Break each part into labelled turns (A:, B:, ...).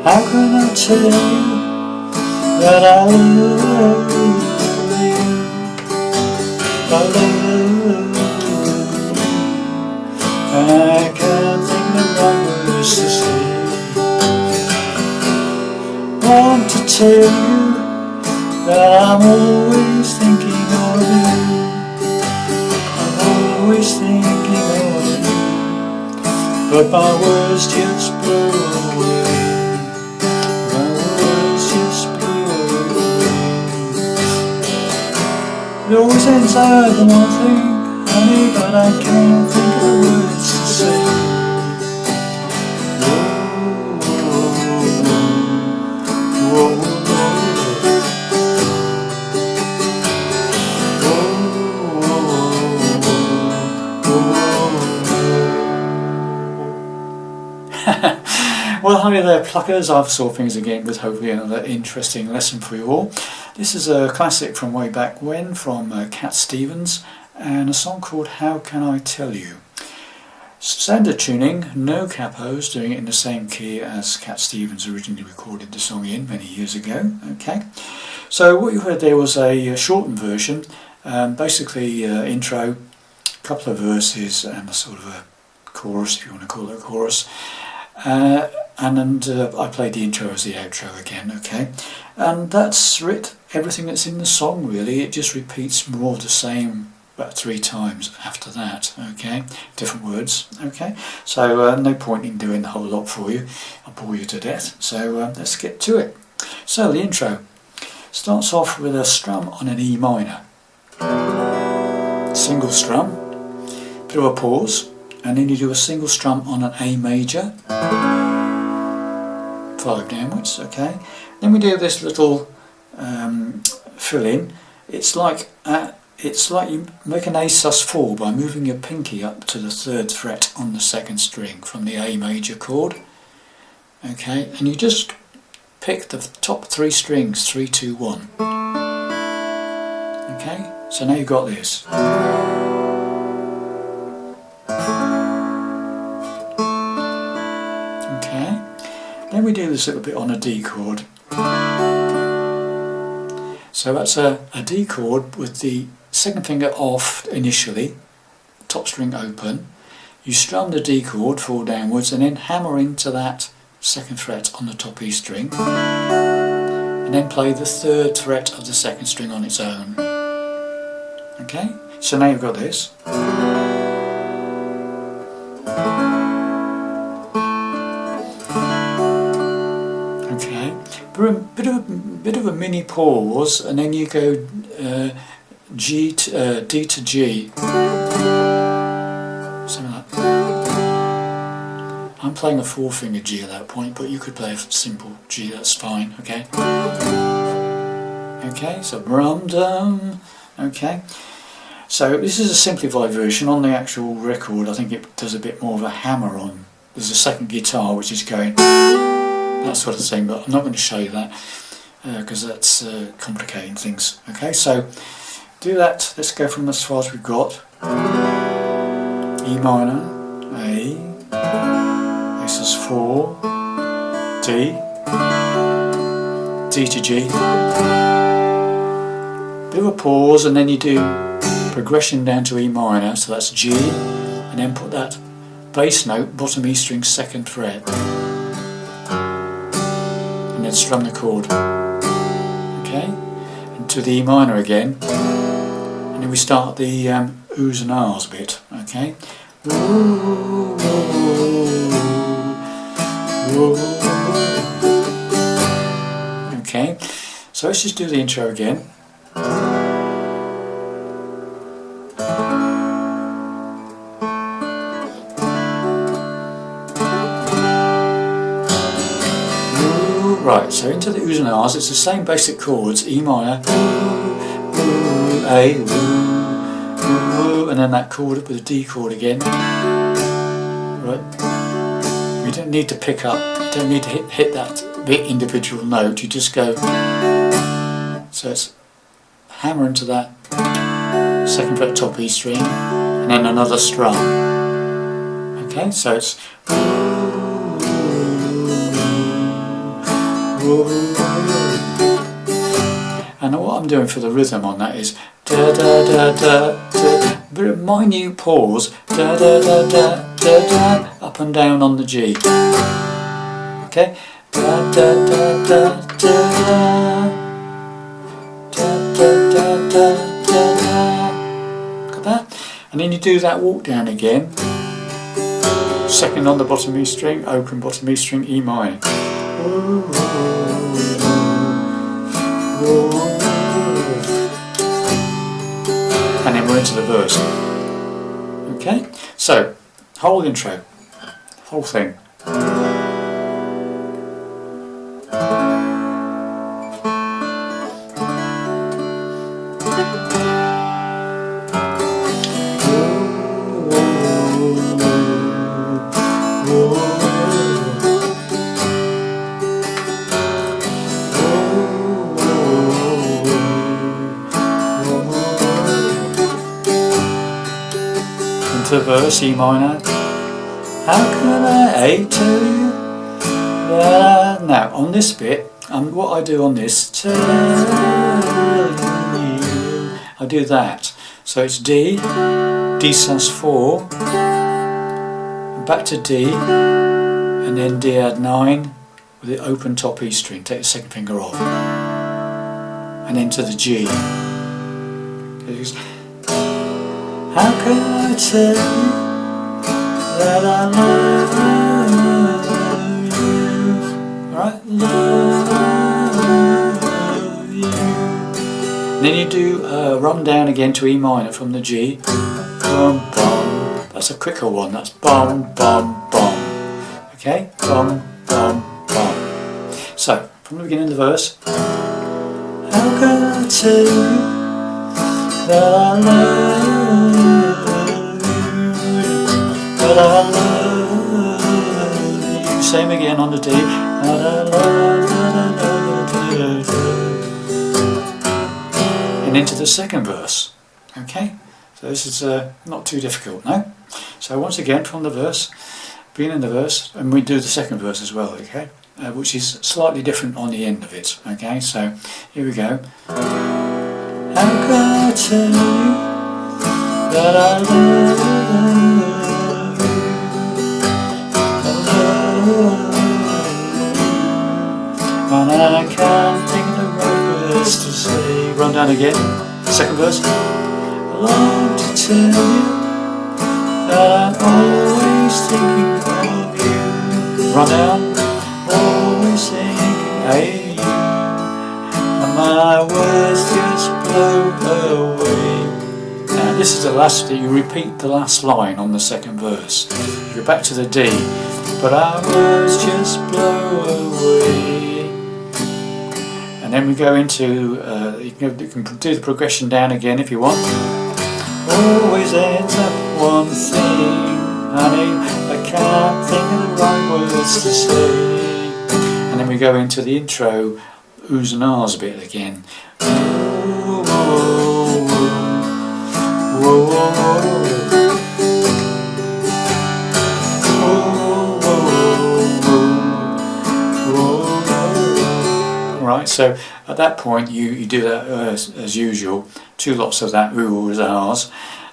A: How can I tell you that I love you? I love you. I can't think the right words to say. Want to tell you that I'm always thinking of you. I'm always thinking of you, but my words just blow away. It always ends out the one thing, honey, but I can't think of the words to say. Well, hi there, pluckers. I've saw things again with hopefully another interesting lesson for you all. This is a classic from way back when, from Cat Stevens, and a song called How Can I Tell You. Standard tuning, no capos, doing it in the same key as Cat Stevens originally recorded the song in many years ago. Okay, so what you heard there was a shortened version, basically intro, a couple of verses and a sort of a chorus, if you want to call it a chorus. And I played the intro as the outro again, okay? And that's everything that's in the song really. It just repeats more of the same about 3 times after that, okay? Different words, okay? So no point in doing the whole lot for you. I'll bore you to death. So let's get to it. So the intro starts off with a strum on an E minor. Single strum, bit of a pause, and then you do a single strum on an A major, 5 downwards, okay? Then we do this little fill in. It's like you make an A sus4 by moving your pinky up to the 3rd fret on the 2nd string from the A major chord, okay? And you just pick the top 3 strings, 3, 2, 1. Okay, so now you've got this. Okay, then we do this little bit on a D chord. So that's a D chord with the 2nd finger off initially, top string open. You strum the D chord 4 downwards and then hammer into that 2nd fret on the top E string, and then play the 3rd fret of the 2nd string on its own. Okay, so now you've got this. Okay, bit of a mini pause, and then you go D to G, something like that. I'm playing a 4-finger G at that point, but you could play a simple G, that's fine, okay? Okay, so rum-dum, okay. So this is a simplified version. On the actual record I think it does a bit more of a hammer on. There's a 2nd guitar which is going, that sort of thing, but I'm not going to show you that because that's complicating things. Okay, so do that. Let's go from as far as we've got. E minor, A, this is 4, D, D to G, bit of a pause, and then you do progression down to E minor, so that's G, and then put that bass note, bottom E string 2nd fret, and then strum the chord, okay, and to the E minor again, and then we start the oohs and ahs bit, okay. Ooh, ooh, ooh. Okay, so let's just do the intro again. Right, so into the oohs and ahs, it's the same basic chords, E minor, ooh, A, ooh, and then that chord with a D chord again. Right, you don't need to pick up, you don't need to hit that the individual note, you just go, so it's hammer into that second fret top E string and then another strum. Okay, so it's and what I'm doing for the rhythm on that is da da da da da, a bit of minute pause, da da da da da da, up and down on the G. Okay, da da da da da da da da da da. Got that? And then you do that walk down again. Second on the bottom E string, open bottom E string, E minor. And then we're into the verse. Okay? So, whole intro, whole thing. Into verse E minor. How can I hate you? Now on this bit, what I do on this, tell you, I do that. So it's D, D sus4, back to D, and then D add 9 with the open top E string. Take the second finger off, and then to the G. How can I tell you that I love you? Alright, love you. And then you do run down again to E minor from the G. Bum, bum. That's a quicker one. That's bum, bum, bum. Okay? Bum, bum, bum. So, from the beginning of the verse. How can I tell you that I love you? That I love you. Same again on the D. That I love you. And into the second verse. Okay? So this is not too difficult, no? So once again from the verse, beginning of the verse, and we do the second verse as well, okay? Which is slightly different on the end of it, okay? So here we go. How can I tell you that I love you? And I can't think of the right words to say. Run down again, second verse. I long to tell you that I'm always thinking of you. Run down, always thinking of you. And my words just blow away. Now this is the last, you repeat the last line on the second verse. You go back to the D. But our words just blow away. And then we go into, you can do the progression down again if you want. Always ends up one thing, honey, I can't think of the right words to say. And then we go into the intro, oohs and ahs bit again. Whoa, whoa, whoa, whoa, whoa. Right, so at that point you do that as usual, 2 lots of that oohs and ahs,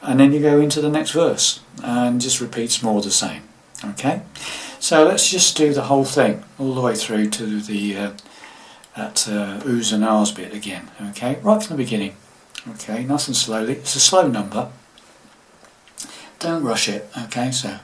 A: and then you go into the next verse and just repeats more the same. Okay, so let's just do the whole thing all the way through to the that oohs and ahs bit again. Okay, right from the beginning. Okay, nice and slowly. It's a slow number. Don't rush it. Okay, so.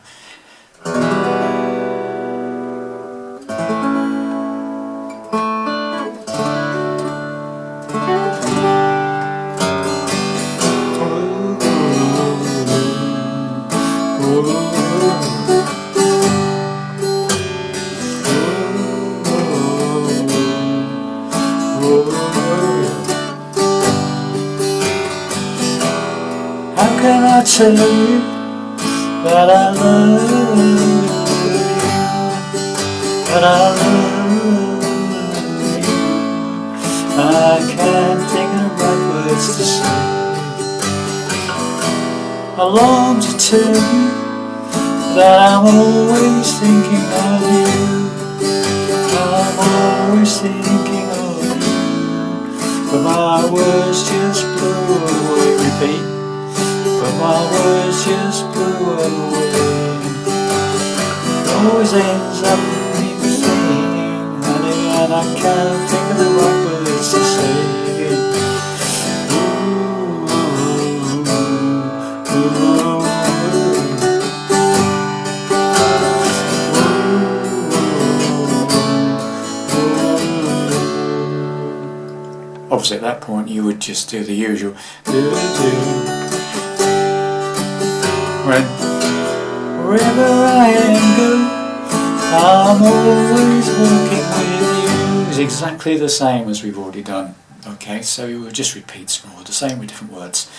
A: How can I tell you that I love you, that I love words to say. I long to tell you that I'm always thinking of you. I'm always thinking of you. But my words just blew away. Repeat. But my words just blew away. It always ends up with me saying, honey, and I can't think of the right words to say. Obviously at that point you would just do the usual wherever I am go, I'm always walking with you. It's exactly the same as we've already done. Okay, so you will just repeat some more, the same with different words.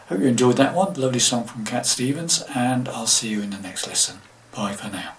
A: Hope you enjoyed that one. Lovely song from Cat Stevens, and I'll see you in the next lesson. Bye for now.